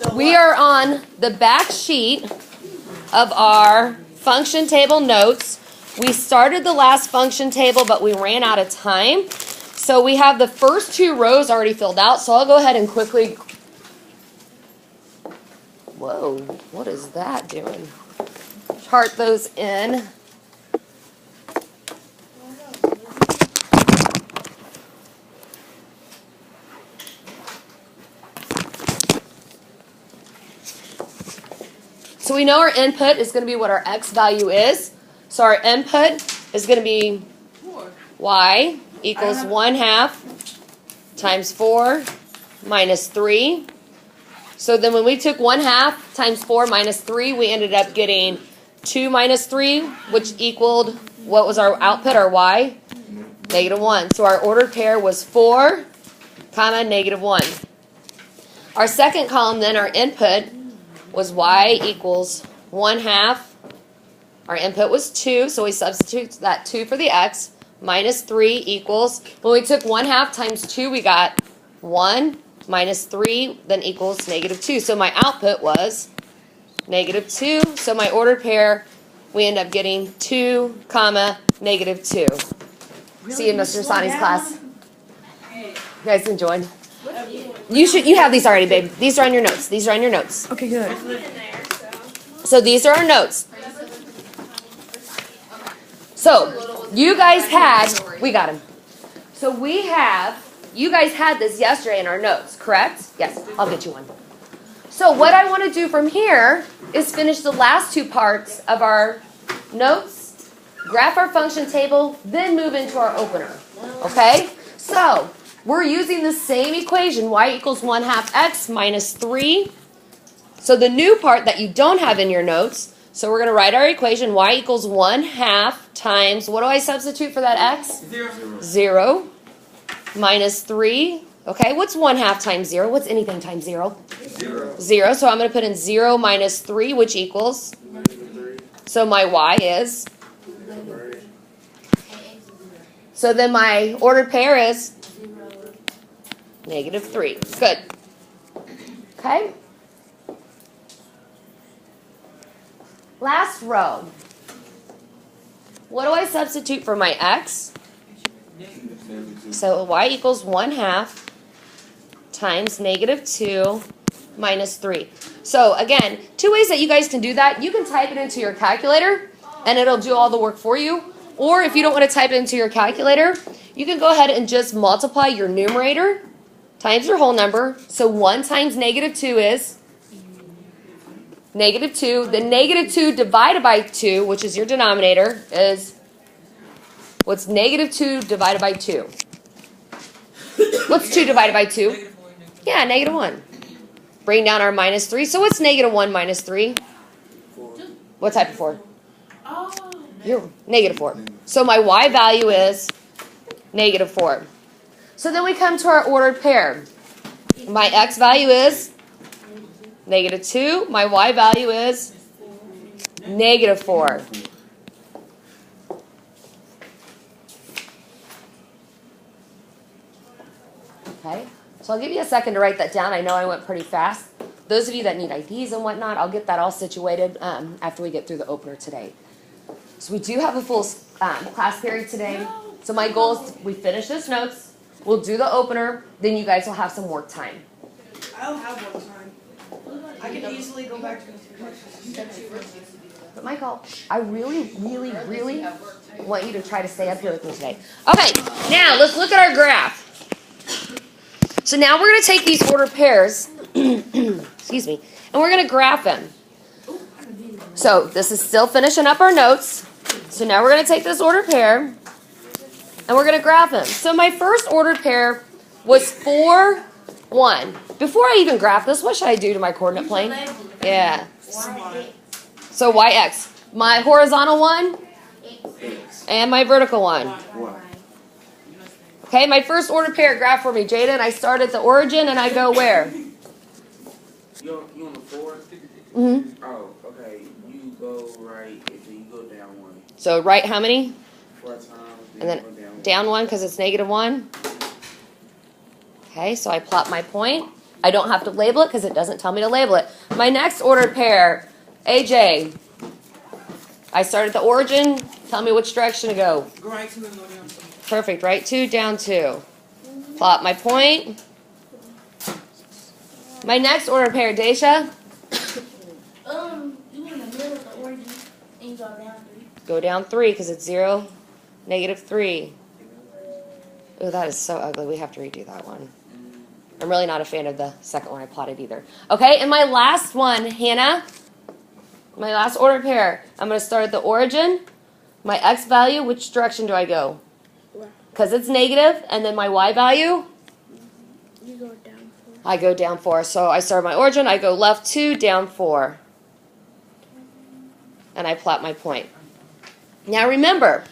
We are on the back sheet of our function table notes. We started the last function table, but we ran out of time. So we have the first two rows already filled out. So I'll go ahead and quickly... Whoa, what is that doing? Chart those in. So we know our input is going to be what our x value is. So our input is going to be y equals 1/2 times 4 minus 3. So then when we took 1/2 times 4 minus 3, we ended up getting 2 minus 3, which equaled, what was our output, our y? -1. So our ordered pair was 4, comma, -1. Our second column then, our input, was y equals 1/2. Our input was 2, so we substitute that 2 for the x, minus 3 equals, when we took 1/2 times 2, we got 1 minus 3, then equals -2. So my output was -2. So my ordered pair, we end up getting 2, comma, -2. Really? See you in Mr. Sani's class. You guys enjoyed? You have these already, babe. These are on your notes. These are on your notes. Okay, good. So these are our notes. So you guys had, we got him. So you guys had this yesterday in our notes, correct? Yes, I'll get you one. So what I want to do from here is finish the last two parts of our notes, graph our function table, then move into our opener. Okay? So we're using the same equation, y equals 1/2 x minus 3. So the new part that you don't have in your notes, so we're going to write our equation, y equals 1/2 times, what do I substitute for that x? 0. Minus 3. Okay, what's 1/2 times 0? What's anything times 0? 0. So I'm going to put in 0 minus 3, which equals? So my y is? So then my ordered pair is? -3. Good. Okay. Last row. What do I substitute for my x? So y equals 1/2 times -2 minus 3. So again, two ways that you guys can do that. You can type it into your calculator and it'll do all the work for you. Or if you don't want to type it into your calculator, you can go ahead and just multiply your numerator times your whole number. So 1 times -2 is -2. The -2 divided by 2, which is your denominator, is what's -2 divided by 2? What's 2 divided by 2? Yeah, -1. Bring down our minus 3. So what's -1 minus 3? 4. What type of 4? You're -4. So my y value is -4. So then we come to our ordered pair. My x value is -2. My y value is -4. Okay, so I'll give you a second to write that down. I know I went pretty fast. Those of you that need IDs and whatnot, I'll get that all situated after we get through the opener today. So we do have a full class period today. So my goal is we finish this notes, we'll do the opener, then you guys will have some work time. I don't have one time. I can easily go back to the But Michael, I really, really, really want you to try to stay up here with me today. Okay, now let's look at our graph. So now we're going to take these ordered pairs, excuse me, and we're going to graph them. So this is still finishing up our notes. So now we're going to take this ordered pair, and we're going to graph them. So my first ordered pair was 4, 1. Before I even graph this, what should I do to my coordinate plane? Yeah. So yx. My horizontal one and my vertical one. Okay, my first ordered pair, graph for me, Jaden. I start at the origin and I go where? You on the 4? Mm-hmm. Oh, okay. You go right, and then you go down 1. So right how many? 4 times. And then down 1 because it's -1. Okay, so I plot my point. I don't have to label it because it doesn't tell me to label it. My next ordered pair, AJ. I start at the origin. Tell me which direction to go. Go right 2 and go down 2. Perfect. Right 2, down 2. Plot my point. My next ordered pair, Daisha. You in the middle of the origin and you go down 3. Go down 3 because it's 0, -3. Oh, that is so ugly. We have to redo that one. I'm really not a fan of the second one I plotted either. Okay, and my last one, Hannah. My last ordered pair. I'm going to start at the origin. My x value, which direction do I go? Because it's negative, and then my y value, You go down 4. I go down 4. So I start my origin, I go left 2, down 4. And I plot my point. Now remember,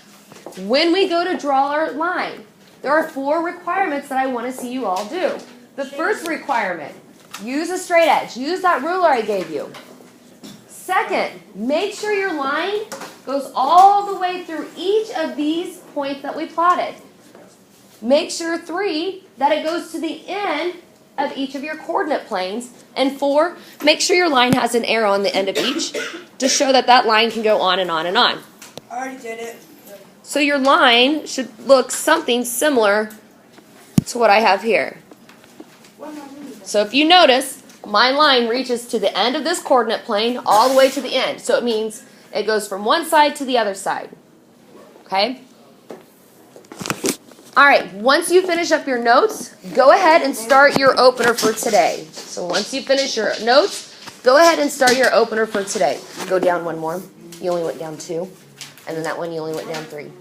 when we go to draw our line, there are 4 requirements that I want to see you all do. The first requirement, use a straight edge. Use that ruler I gave you. Second, make sure your line goes all the way through each of these points that we plotted. Make sure 3, that it goes to the end of each of your coordinate planes. And 4, make sure your line has an arrow on the end of each to show that that line can go on and on and on. I already did it. So your line should look something similar to what I have here. What am I doing? So if you notice, my line reaches to the end of this coordinate plane all the way to the end. So it means it goes from one side to the other side. Okay? All right, once you finish up your notes, go ahead and start your opener for today. So once you finish your notes, go ahead and start your opener for today. Go down 1 more. You only went down 2. And then that one you only went down 3.